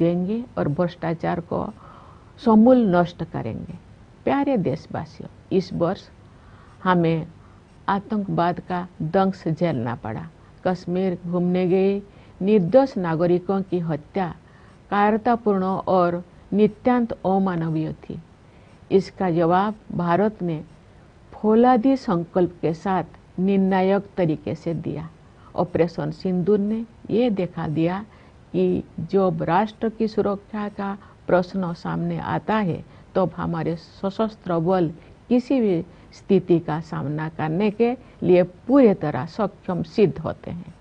देंगे और भ्रष्टाचार को समूल नष्ट करेंगे। प्यारे देशवासियों, इस वर्ष हमें आतंकवाद का दंश झेलना पड़ा। कश्मीर घूमने गए निर्दोष नागरिकों की हत्या कायरतापूर्ण और नितांत अमानवीय थी। इसका जवाब भारत ने फौलादी संकल्प के साथ निर्णायक तरीके से दिया। ऑपरेशन सिंदूर ने ये दिखा दिया कि जब राष्ट्र की सुरक्षा का प्रश्न सामने आता है तब हमारे सशस्त्र बल किसी भी स्थिति का सामना करने के लिए पूरी तरह सक्षम सिद्ध होते हैं।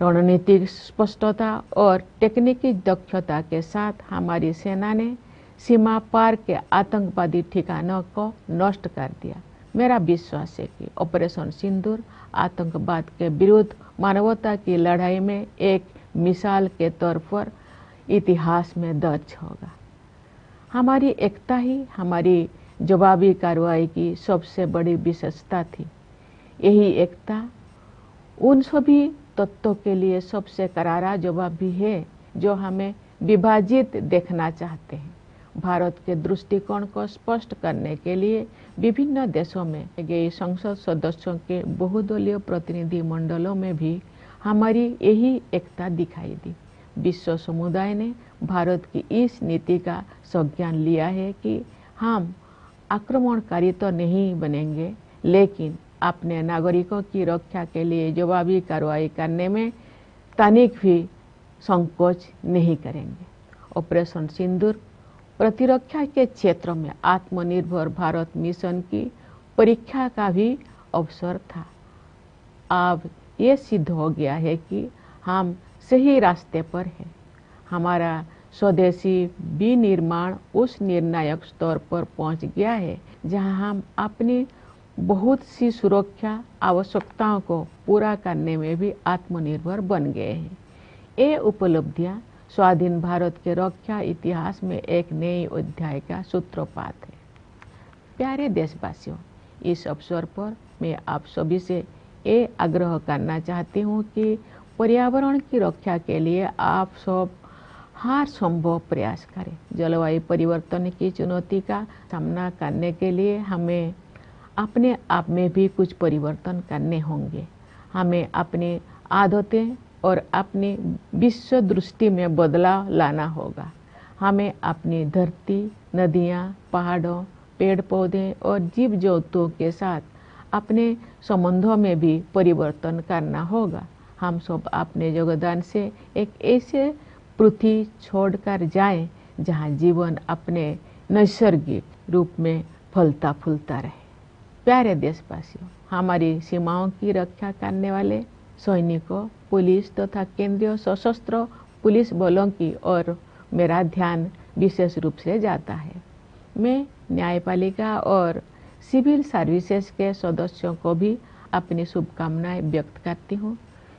रणनीतिक स्पष्टता और तकनीकी दक्षता के साथ हमारी सेना ने सीमा पार के आतंकवादी ठिकानों को नष्ट कर दिया। मेरा विश्वास है कि ऑपरेशन सिंदूर आतंकवाद के विरुद्ध मानवता की लड़ाई में एक मिसाल के तौर पर इतिहास में दर्ज होगा। हमारी एकता ही हमारी जवाबी कार्रवाई की सबसे बड़ी विशेषता थी। यही एकता उन सभी तत्वों के लिए सबसे करारा जवाब भी है जो हमें विभाजित देखना चाहते हैं। भारत के दृष्टिकोण को स्पष्ट करने के लिए विभिन्न देशों में गए संसद सदस्यों के बहुदलीय प्रतिनिधि मंडलों में भी हमारी यही एकता दिखाई दी। विश्व समुदाय ने भारत की इस नीति का संज्ञान लिया है कि हम आक्रमणकारी तो नहीं बनेंगे, लेकिन अपने नागरिकों की रक्षा के लिए जवाबी कार्रवाई करने में तनिक भी संकोच नहीं करेंगे। ऑपरेशन सिंदूर प्रतिरक्षा के क्षेत्र में आत्मनिर्भर भारत मिशन की परीक्षा का भी अवसर था। अब ये सिद्ध हो गया है कि हम सही रास्ते पर हैं। हमारा स्वदेशी विनिर्माण उस निर्णायक स्तर पर पहुंच गया है जहां हम अपनी बहुत सी सुरक्षा आवश्यकताओं को पूरा करने में भी आत्मनिर्भर बन गए हैं। ये उपलब्धियां स्वाधीन भारत के रक्षा इतिहास में एक नए अध्याय का सूत्रपात है। प्यारे देशवासियों, इस अवसर पर मैं आप सभी से ये आग्रह करना चाहती हूँ कि पर्यावरण की रक्षा के लिए आप सब हर संभव प्रयास करें। जलवायु परिवर्तन की चुनौती का सामना करने के लिए हमें अपने आप में भी कुछ परिवर्तन करने होंगे। हमें अपनी आदतें और अपनी विश्व दृष्टि में बदलाव लाना होगा। हमें अपनी धरती, नदियाँ, पहाड़ों, पेड़ पौधे और जीव जंतुओं के साथ अपने संबंधों में भी परिवर्तन करना होगा। हम सब अपने योगदान से एक ऐसे पृथ्वी छोड़कर जाएं जहां जीवन अपने नैसर्गिक रूप में फलता फूलता रहे। प्यारे देशवासियों, हमारी सीमाओं की रक्षा करने वाले सैनिकों, पुलिस तथा केंद्रीय सशस्त्र पुलिस बलों की ओर मेरा ध्यान विशेष रूप से जाता है। मैं न्यायपालिका और सिविल सर्विसेज के सदस्यों को भी अपनी शुभकामनाएं व्यक्त करती हूँ।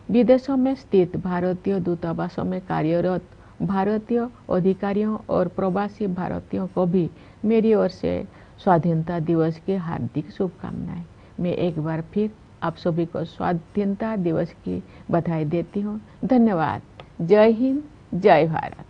विदेशों में स्थित भारतीय दूतावासों में कार्यरत भारतीय अधिकारियों और प्रवासी भारतीयों को भी मेरी ओर से स्वाधीनता दिवस की हार्दिक शुभकामनाएं। मैं एक बार फिर आप सभी को स्वाधीनता दिवस की बधाई देती हूँ। धन्यवाद। जय हिंद, जय Bharat.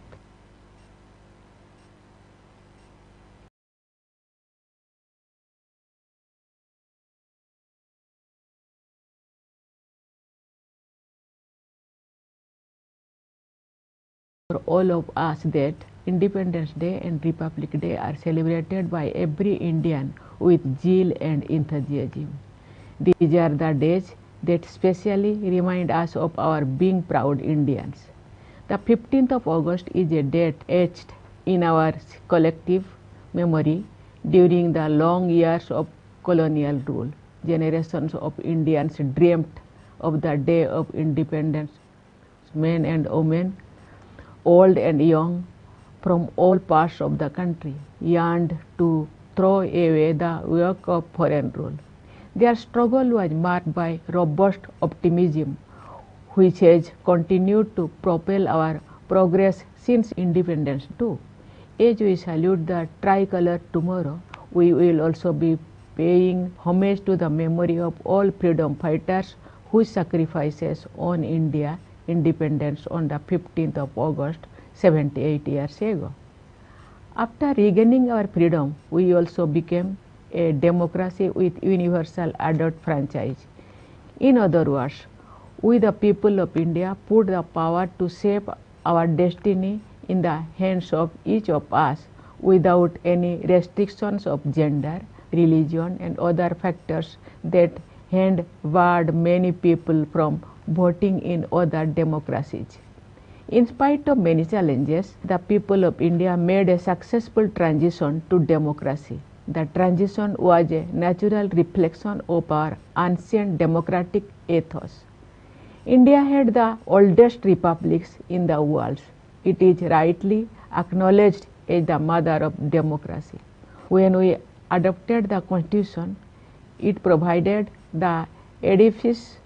For all of us that Independence Day and Republic Day are celebrated by every Indian with zeal and enthusiasm. These are the days that specially remind us of our being proud Indians. The 15th of August is a date etched in our collective memory. During the long years of colonial rule, generations of Indians dreamt of the day of independence. Men and women, old and young, from all parts of the country, yearned to throw away the yoke of foreign rule. Their struggle was marked by robust optimism, which has continued to propel our progress since independence too. As we salute the tricolor tomorrow, we will also be paying homage to the memory of all freedom fighters whose sacrifices on India independence on the 15th of August 78 years ago. After regaining our freedom, we also became a democracy with universal adult franchise. In other words, we the people of India put the power to shape our destiny in the hands of each of us without any restrictions of gender, religion and other factors that had barred many people from voting in other democracies. In spite of many challenges, the people of India made a successful transition to democracy. The transition was a natural reflection of our ancient democratic ethos. India had the oldest republics in the world. It is rightly acknowledged as the mother of democracy. When we adopted the constitution, it provided the edifice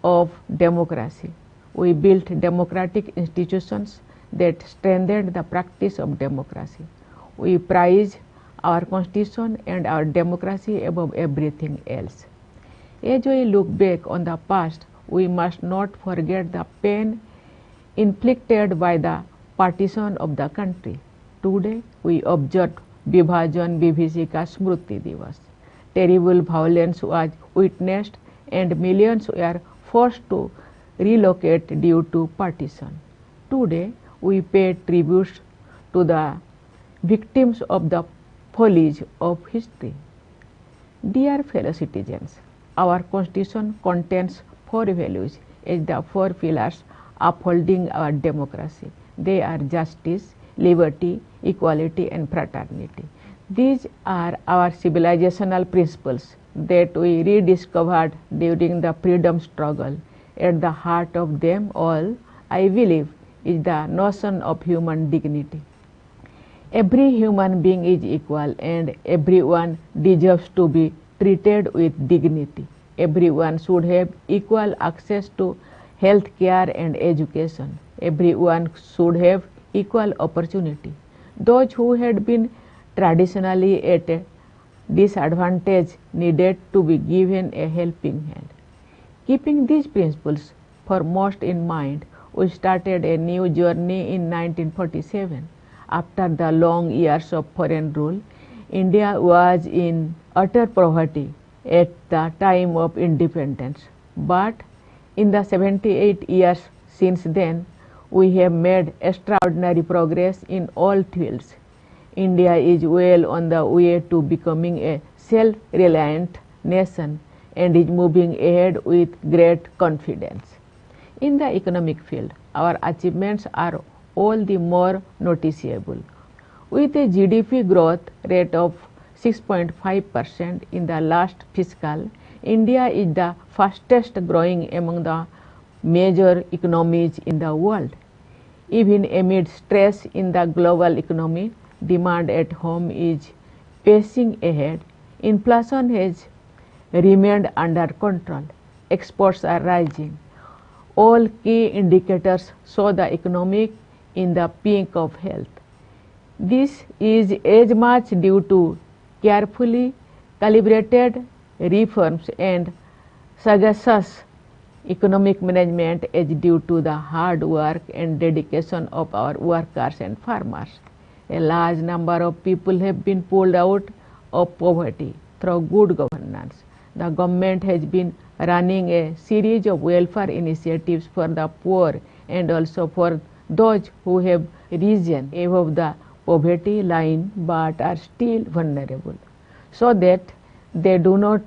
of democracy. We built democratic institutions that strengthened the practice of democracy. We prize our constitution and our democracy above everything else. As we look back on the past, we must not forget the pain inflicted by the partition of the country. Today, we observe Vibhajan Vibhishika Smriti Divas. Terrible violence was witnessed and millions were forced to relocate due to partition. Today, we pay tribute to the victims of the follies of history. Dear fellow citizens, our constitution contains 4 values as the 4 pillars upholding our democracy. They are justice, liberty, equality and fraternity. These are our civilizational principles that we rediscovered during the freedom struggle. At the heart of them all, I believe, is the notion of human dignity. Every human being is equal and everyone deserves to be treated with dignity. Everyone should have equal access to health care and education. Everyone should have equal opportunity. Those who had been traditionally at a disadvantage needed to be given a helping hand. Keeping these principles foremost in mind, we started a new journey in 1947. After the long years of foreign rule, India was in utter poverty at the time of independence. But in the 78 years since then, we have made extraordinary progress in all fields. India is well on the way to becoming a self-reliant nation and is moving ahead with great confidence. In the economic field, our achievements are all the more noticeable. With a GDP growth rate of 6.5% in the last fiscal, India is the fastest growing among the major economies in the world. Even amid stress in the global economy, demand at home is pacing ahead. Inflation has remained under control. Exports are rising. All key indicators show the economy in the peak of health. This is as much due to carefully calibrated reforms and sagacious economic management as due to the hard work and dedication of our workers and farmers. A large number of people have been pulled out of poverty through good governance. The government has been running a series of welfare initiatives for the poor and also for those who have risen above the poverty line but are still vulnerable, so that they do not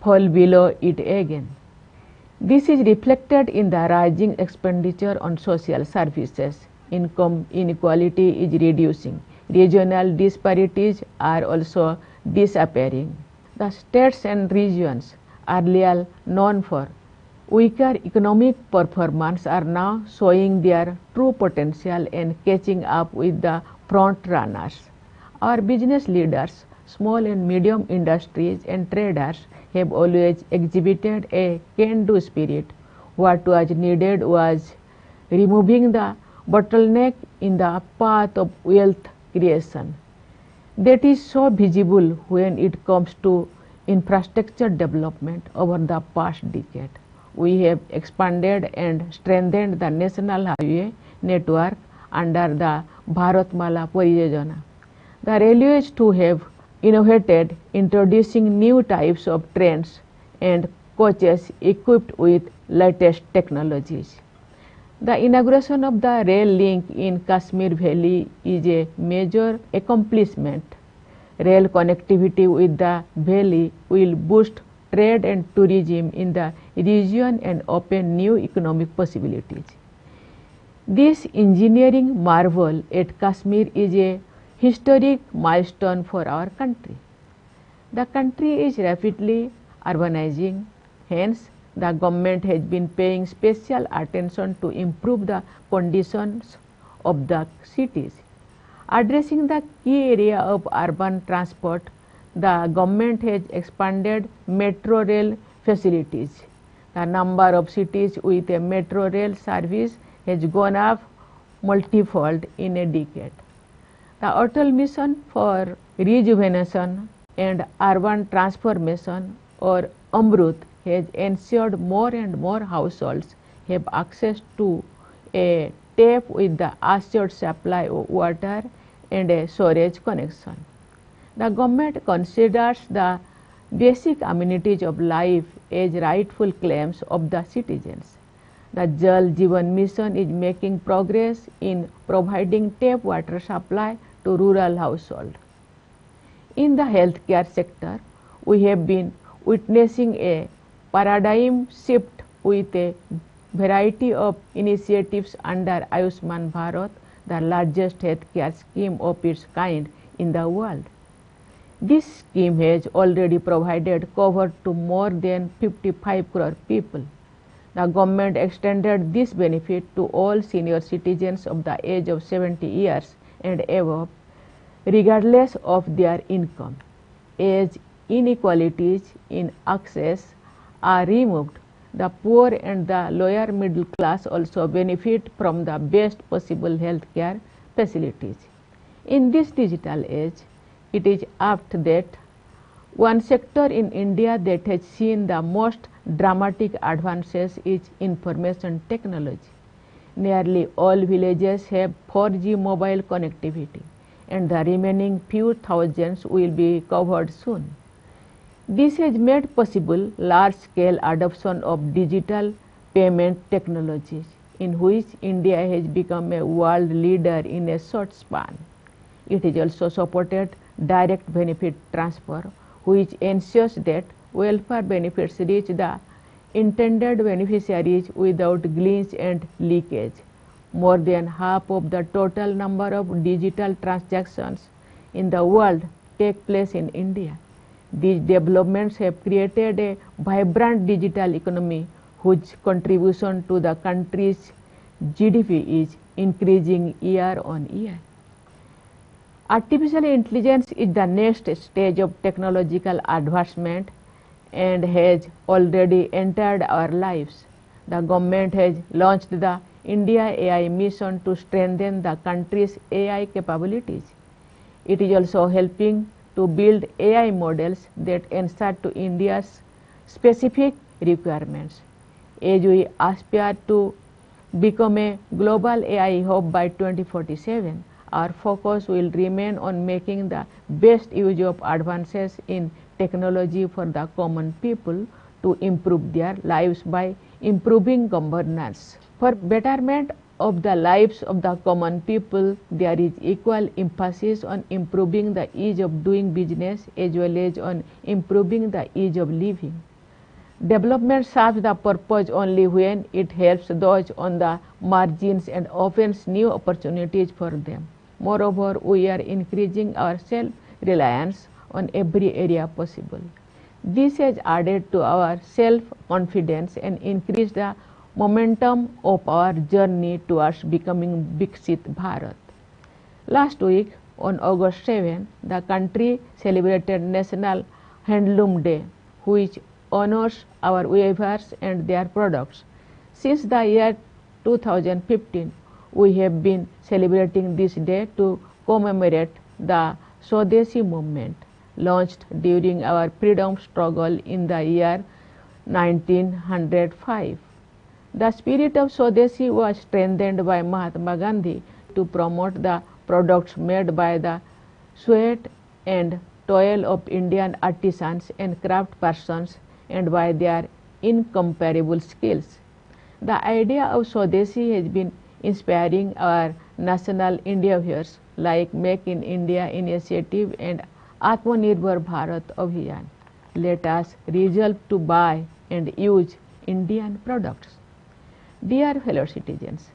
fall below it again. This is reflected in the rising expenditure on social services. Income inequality is reducing. Regional disparities are also disappearing. The states and regions earlier known for weaker economic performance are now showing their true potential and catching up with the front runners. Our business leaders, small and medium industries and traders have always exhibited a can-do spirit. What was needed was removing the bottleneck in the path of wealth creation. That is so visible when it comes to infrastructure development over the past decade. We have expanded and strengthened the national highway network. under the Bharatmala Parijojana. The railways too have innovated, introducing new types of trains and coaches equipped with latest technologies. The inauguration of the rail link in Kashmir Valley is a major accomplishment. Rail connectivity with the valley will boost trade and tourism in the region and open new economic possibilities. This engineering marvel at Kashmir is a historic milestone for our country. The country is rapidly urbanizing, hence the government has been paying special attention to improve the conditions of the cities. Addressing the key area of urban transport, the government has expanded metro rail facilities. The number of cities with a metro rail service has gone up multifold in a decade. The Atal Mission for Rejuvenation and Urban Transformation, or AMRUT, has ensured more and more households have access to a tap with the assured supply of water and a storage connection. The government considers the basic amenities of life as rightful claims of the citizens. The Jal Jeevan Mission is making progress in providing tap water supply to rural households. In the healthcare sector, we have been witnessing a paradigm shift with a variety of initiatives under Ayushman Bharat, the largest healthcare scheme of its kind in the world. This scheme has already provided cover to more than 55 crore people. The government extended this benefit to all senior citizens of the age of 70 years and above, regardless of their income. As inequalities in access are removed, the poor and the lower middle class also benefit from the best possible healthcare facilities. In this digital age, it is apt that one sector in India that has seen the most dramatic advances is information technology. Nearly all villages have 4G mobile connectivity, and the remaining few thousands will be covered soon. This has made possible large-scale adoption of digital payment technologies, in which India has become a world leader in a short span. It has also supported direct benefit transfer, which ensures that welfare benefits reach the intended beneficiaries without glitch and leakage. More than half of the total number of digital transactions in the world take place in India. These developments have created a vibrant digital economy whose contribution to the country's GDP is increasing year on year. Artificial intelligence is the next stage of technological advancement and has already entered our lives. The government has launched the India AI mission to strengthen the country's AI capabilities. It is also helping to build AI models that answer to India's specific requirements. As we aspire to become a global AI hub by 2047, our focus will remain on making the best use of advances in technology for the common people to improve their lives by improving governance. For betterment of the lives of the common people, there is equal emphasis on improving the ease of doing business as well as on improving the ease of living. Development serves the purpose only when it helps those on the margins and opens new opportunities for them. Moreover, we are increasing our self-reliance on every area possible. This has added to our self-confidence and increased the momentum of our journey towards becoming Viksit Bharat. Last week, on August 7, the country celebrated National Handloom Day, which honors our weavers and their products. Since the year 2015, we have been celebrating this day to commemorate the Swadeshi movement, launched during our freedom struggle in the year 1905. The spirit of Swadeshi was strengthened by Mahatma Gandhi to promote the products made by the sweat and toil of Indian artisans and craft persons and by their incomparable skills. The idea of Swadeshi has been inspiring our national endeavors like Make in India initiative and Atmanirbhar Bharat Abhiyan. Let us resolve to buy and use Indian products. Dear fellow citizens,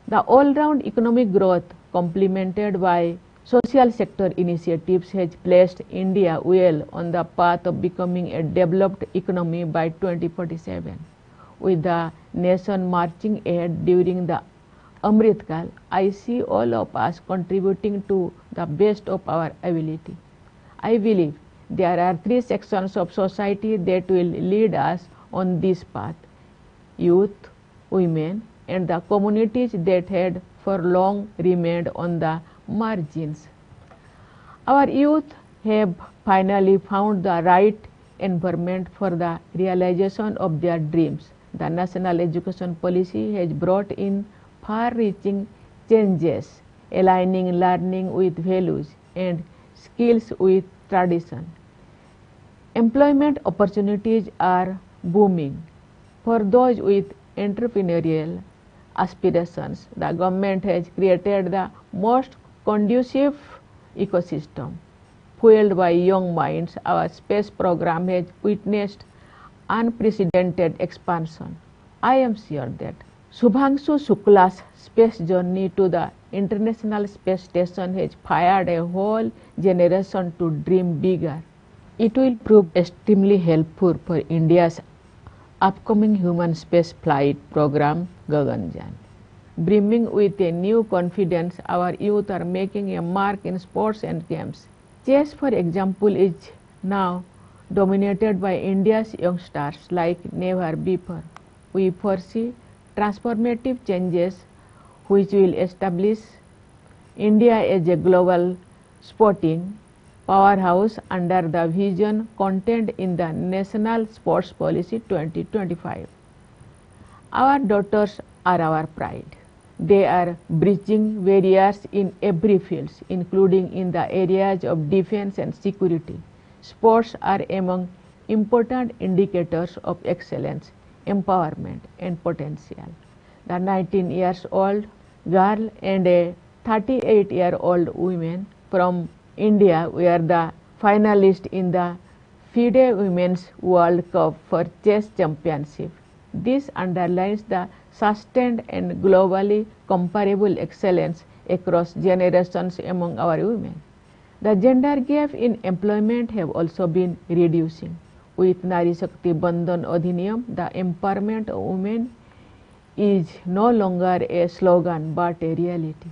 the all-round economic growth complemented by social sector initiatives has placed India well on the path of becoming a developed economy by 2047. With the nation marching ahead during the Amrit Kal, I see all of us contributing to the best of our ability. I believe there are three sections of society that will lead us on this path: youth, women, and the communities that had for long remained on the margins. Our youth have finally found the right environment for the realization of their dreams. The national education policy has brought in far-reaching changes, aligning learning with values and skills with tradition. Employment opportunities are booming. For those with entrepreneurial aspirations, the government has created the most conducive ecosystem. Fueled by young minds, our space program has witnessed unprecedented expansion. I am sure that Shubhangshu Shukla's space journey to the International Space Station has fired a whole generation to dream bigger. It will prove extremely helpful for India's upcoming human space flight program Gaganyaan. Brimming with a new confidence, our youth are making a mark in sports and games. Chess, for example, is now dominated by India's youngsters like never before. We foresee transformative changes which will establish India as a global sporting powerhouse under the vision contained in the National Sports Policy 2025. Our daughters are our pride. They are bridging barriers in every field, including in the areas of defense and security. Sports are among important indicators of excellence, empowerment, and potential. The 19-year-old girl and a 38-year-old woman from India were the finalists in the FIDE Women's World Cup for Chess Championship. This underlines the sustained and globally comparable excellence across generations among our women. The gender gap in employment have also been reducing. With Nari Shakti Bandhan Adhiniyam, the empowerment of women is no longer a slogan but a reality.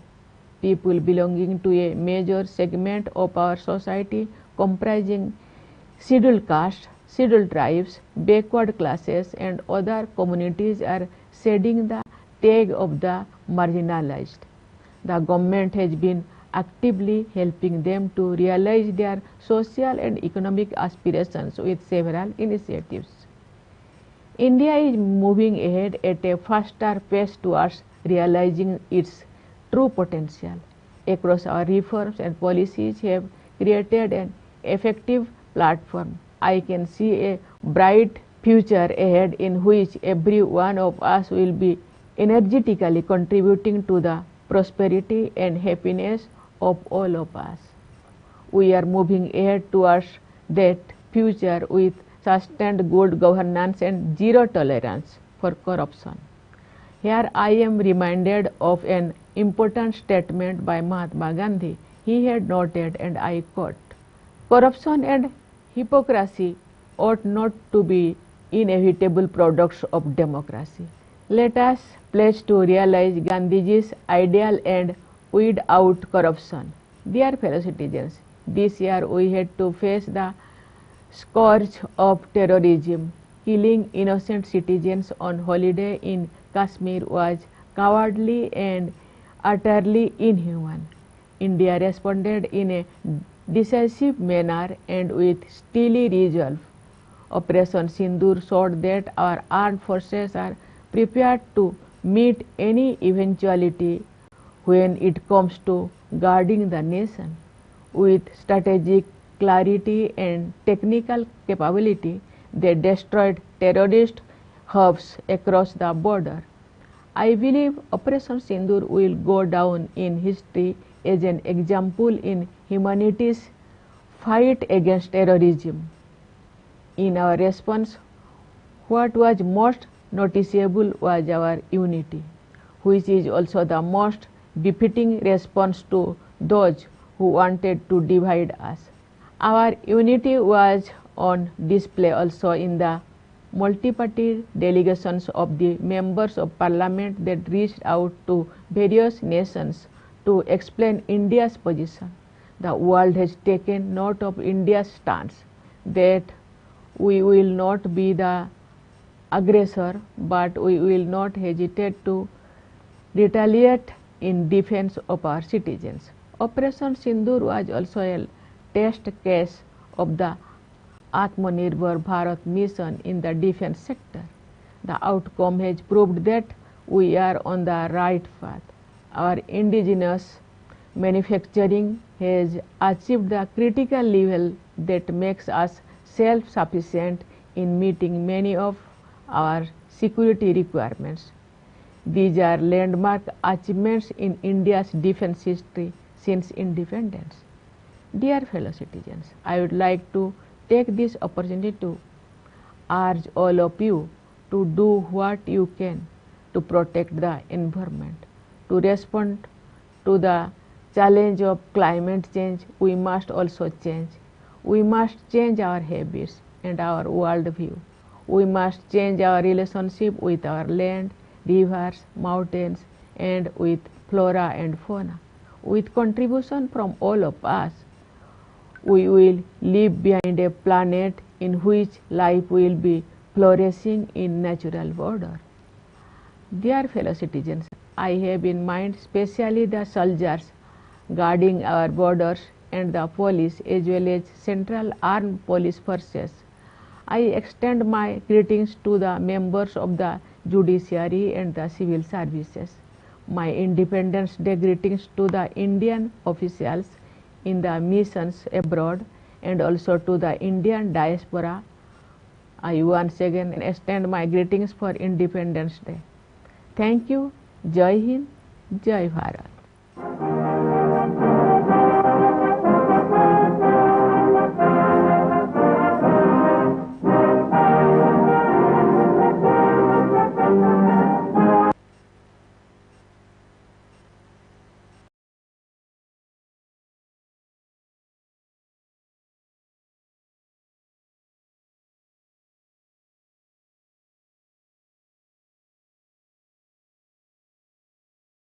People belonging to a major segment of our society comprising scheduled castes, scheduled tribes, backward classes and other communities are shedding the tag of the marginalized. The government has been actively helping them to realize their social and economic aspirations with several initiatives. India is moving ahead at a faster pace towards realizing its true potential. Across our reforms and policies have created an effective platform. I can see a bright future ahead in which every one of us will be energetically contributing to the prosperity and happiness of all of us. We are moving ahead towards that future with sustained good governance and zero tolerance for corruption. Here I am reminded of an important statement by Mahatma Gandhi. He had noted, and I quote, "Corruption and hypocrisy ought not to be inevitable products of democracy." Let us pledge to realize Gandhiji's ideal and weed out corruption. Dear fellow citizens, this year we had to face the scourge of terrorism. Killing innocent citizens on holiday in Kashmir was cowardly and utterly inhuman. India responded in a decisive manner and with steely resolve. Operation Sindoor showed that our armed forces are prepared to meet any eventuality when it comes to guarding the nation. With strategic clarity and technical capability, they destroyed terrorist hubs across the border. I believe Operation Sindoor will go down in history as an example in humanity's fight against terrorism. In our response, what was most noticeable was our unity, which is also the most befitting response to those who wanted to divide us. Our unity was on display also in the multi-party delegations of the members of parliament that reached out to various nations to explain India's position. The world has taken note of India's stance that we will not be the aggressor, but we will not hesitate to retaliate in defense of our citizens. Operation Sindoor was also a test case of the Atmanirbhar Bharat mission in the defense sector. The outcome has proved that we are on the right path. Our indigenous manufacturing has achieved the critical level that makes us self-sufficient in meeting many of our security requirements. These are landmark achievements in India's defense history since independence. Dear fellow citizens, I would like to take this opportunity to urge all of you to do what you can to protect the environment. To respond to the challenge of climate change, we must also change. We must change our habits and our worldview. We must change our relationship with our land, rivers, mountains, and with flora and fauna. With contribution from all of us, we will leave behind a planet in which life will be flourishing in natural order. Dear fellow citizens, I have in mind especially the soldiers guarding our borders and the police as well as Central Armed Police Forces. I extend my greetings to the members of the judiciary and the civil services. My Independence Day greetings to the Indian officials in the missions abroad and also to the Indian diaspora. I once again extend my greetings for Independence Day. Thank you. Jai Hind, Jai Bharat.